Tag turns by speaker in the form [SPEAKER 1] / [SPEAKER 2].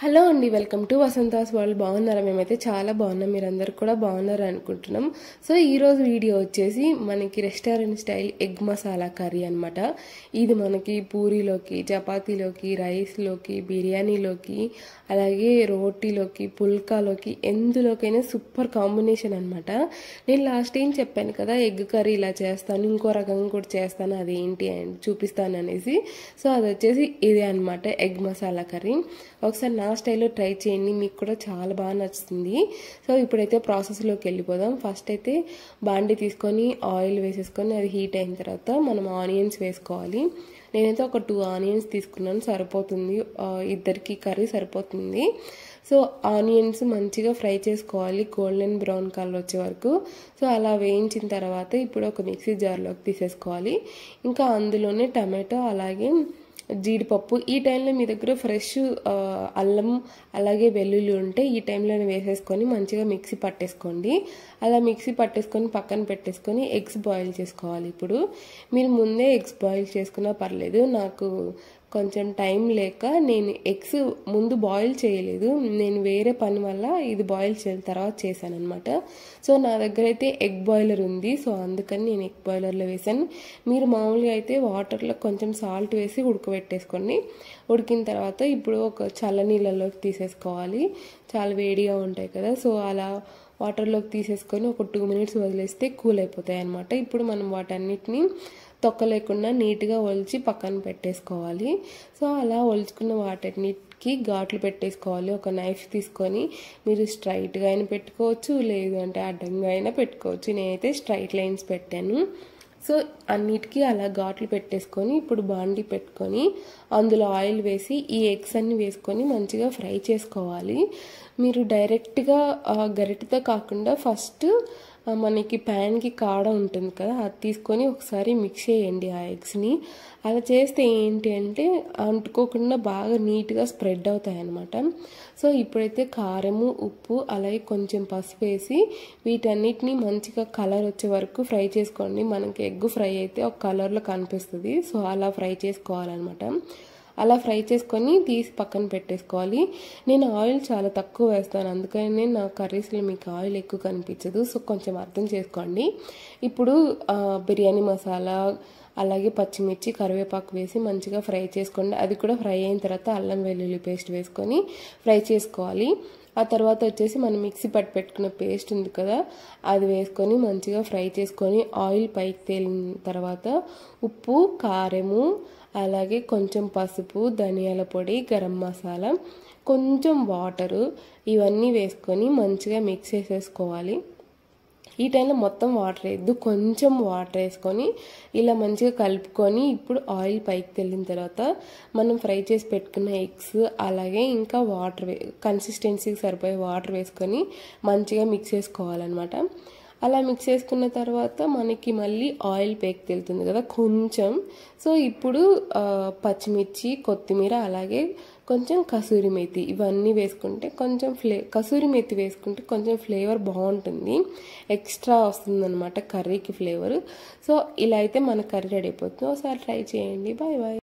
[SPEAKER 1] Hello అండి, welcome to Vasantha's world. బాగున్నారా? మేమైతే చాలా బాగున్నాం, మీరందరూ కూడా బాగున్నారు అనుకుంటున్నాం. సో ఈరోజు వీడియో వచ్చేసి మనకి restaurant style egg masala curry అనమాట. ఇది మనకి పూరీలోకి, చపాతీలోకి, రైస్లోకి, బిర్యానీలోకి, అలాగే రోటీలోకి, పుల్కాలోకి, ఎందులోకైనా సూపర్ కాంబినేషన్ అనమాట. నేను లాస్ట్ టైం చెప్పాను కదా, ఎగ్ కర్రీ ఇలా చేస్తాను, ఇంకో రకంగా కూడా చేస్తాను, అదేంటి అని చూపిస్తాను అనేసి. సో అది వచ్చేసి ఇదే అనమాట, ఎగ్ మసాలా కర్రీ. ఒకసారి నా స్టైల్లో ట్రై చేయండి, మీకు కూడా చాలా బాగా నచ్చుతుంది. సో ఇప్పుడైతే ప్రాసెస్లోకి వెళ్ళిపోదాం. ఫస్ట్ అయితే బాండి తీసుకొని ఆయిల్ వేసేసుకొని అది హీట్ అయిన తర్వాత మనం ఆనియన్స్ వేసుకోవాలి. నేనైతే ఒక 2 ఆనియన్స్ తీసుకున్నాను, సరిపోతుంది, ఇద్దరికి కర్రీ సరిపోతుంది. సో ఆనియన్స్ మంచిగా ఫ్రై చేసుకోవాలి, గోల్డెన్ బ్రౌన్ కలర్ వచ్చే వరకు. సో అలా వేయించిన తర్వాత ఇప్పుడు ఒక మిక్సీ జార్లోకి తీసేసుకోవాలి. ఇంకా అందులోనే టమాటో అలాగే జీడిపప్పు, ఈ టైంలో మీ దగ్గర ఫ్రెష్ అల్లం అలాగే వెల్లుల్లి ఉంటే ఈ టైంలోనే వేసేసుకొని మంచిగా మిక్సీ పట్టేసుకోండి. అలా మిక్సీ పట్టేసుకొని పక్కన పెట్టేసుకొని ఎగ్స్ బాయిల్ చేసుకోవాలి. ఇప్పుడు మీరు ముందే ఎగ్స్ బాయిల్ చేసుకున్నా పర్లేదు, నాకు కొంచెం టైం లేక నేను ఎగ్స్ ముందు బాయిల్ చేయలేదు, నేను వేరే పని వల్ల ఇది బాయిల్ తర్వాత చేశాను అనమాట. సో నా దగ్గర అయితే ఎగ్ బాయిలర్ ఉంది, సో అందుకని నేను ఎగ్ బాయిలర్లో వేసాను. మీరు మామూలుగా అయితే వాటర్లో కొంచెం సాల్ట్ వేసి ఉడకబెట్టేసుకోండి. ఉడికిన తర్వాత ఇప్పుడు ఒక చల్లనీళ్ళలోకి తీసేసుకోవాలి, చాలా వేడిగా ఉంటాయి కదా. సో అలా వాటర్లోకి తీసేసుకొని ఒక 2 మినిట్స్ వదిలేస్తే కూల్ అయిపోతాయి అనమాట. ఇప్పుడు మనం వాటన్నిటిని తొక్క లేకుండా నీట్గా ఒలిచి పక్కన పెట్టేసుకోవాలి. సో అలా ఒలుచుకున్న వాటన్నిటికి ఘాట్లు పెట్టేసుకోవాలి. ఒక నైఫ్ తీసుకొని మీరు స్ట్రైట్గా అయినా పెట్టుకోవచ్చు, లేదు అంటే అడ్డంగా అయినా పెట్టుకోవచ్చు. నేనైతే స్ట్రైట్ లైన్స్ పెట్టాను. సో అన్నిటికీ అలా ఘాట్లు పెట్టేసుకొని ఇప్పుడు బాండి పెట్టుకొని అందులో ఆయిల్ వేసి ఈ ఎగ్స్ అన్ని వేసుకొని మంచిగా ఫ్రై చేసుకోవాలి. మీరు డైరెక్ట్గా గరిటెతో కాకుండా ఫస్ట్ మనకి ప్యాన్కి కాడ ఉంటుంది కదా, అది తీసుకొని ఒకసారి మిక్స్ చేయండి ఆ ఎగ్స్ని. అలా చేస్తే ఏంటి అంటే అంటుకోకుండా బాగా నీట్గా స్ప్రెడ్ అవుతాయి అన్నమాట. సో ఇప్పుడైతే కారము, ఉప్పు అలాగే కొంచెం పసుపు వేసి వీటన్నిటిని మంచిగా కలర్ వచ్చే వరకు ఫ్రై చేసుకోండి. మనకి ఎగ్ ఫ్రై అయితే ఒక కలర్లో కనిపిస్తుంది, సో అలా ఫ్రై చేసుకోవాలన్నమాట. అలా ఫ్రై చేసుకొని తీసి పక్కన పెట్టేసుకోవాలి. నేను ఆయిల్ చాలా తక్కువ వేస్తాను, అందుకని నా కర్రీస్లో మీకు ఆయిల్ ఎక్కువ కనిపించదు, సో కొంచెం అర్థం చేసుకోండి. ఇప్పుడు బిర్యానీ మసాలా అలాగే పచ్చిమిర్చి, కరివేపాకు వేసి మంచిగా ఫ్రై చేసుకోండి. అది కూడా ఫ్రై అయిన తర్వాత అల్లం వెల్లుల్లి పేస్ట్ వేసుకొని ఫ్రై చేసుకోవాలి. ఆ తర్వాత వచ్చేసి మనం మిక్సీ పట్టి పెట్టుకున్న పేస్ట్ ఉంది కదా, అది వేసుకొని మంచిగా ఫ్రై చేసుకొని ఆయిల్ పైకి తేలిన తర్వాత ఉప్పు, కారము అలాగే కొంచెం పసుపు, ధనియాల పొడి, గరం మసాలా, కొంచెం వాటరు ఇవన్నీ వేసుకొని మంచిగా మిక్స్ చేసేసుకోవాలి. ఈ టైంలో మొత్తం వాటర్ వేయద్దు, కొంచెం వాటర్ వేసుకొని ఇలా మంచిగా కలుపుకొని ఇప్పుడు ఆయిల్ పైకి తెల్లిన తర్వాత మనం ఫ్రై చేసి పెట్టుకున్న ఎగ్స్ అలాగే ఇంకా వాటర్ కన్సిస్టెన్సీకి సరిపోయే వాటర్ వేసుకొని మంచిగా మిక్స్ చేసుకోవాలన్నమాట. అలా మిక్స్ చేసుకున్న తర్వాత మనకి మళ్ళీ ఆయిల్ పైకి తెలుతుంది కదా కొంచెం. సో ఇప్పుడు పచ్చిమిర్చి, కొత్తిమీర అలాగే కొంచెం కసూరి మేతి ఇవన్నీ వేసుకుంటే కొంచెం కసూరి మేతి వేసుకుంటే కొంచెం ఫ్లేవర్ బాగుంటుంది, ఎక్స్ట్రా వస్తుంది అనమాట కర్రీకి ఫ్లేవర్. సో ఇలా అయితే మన కర్రీ రెడీ అయిపోతుంది. ఒకసారి ట్రై చేయండి. Bye bye.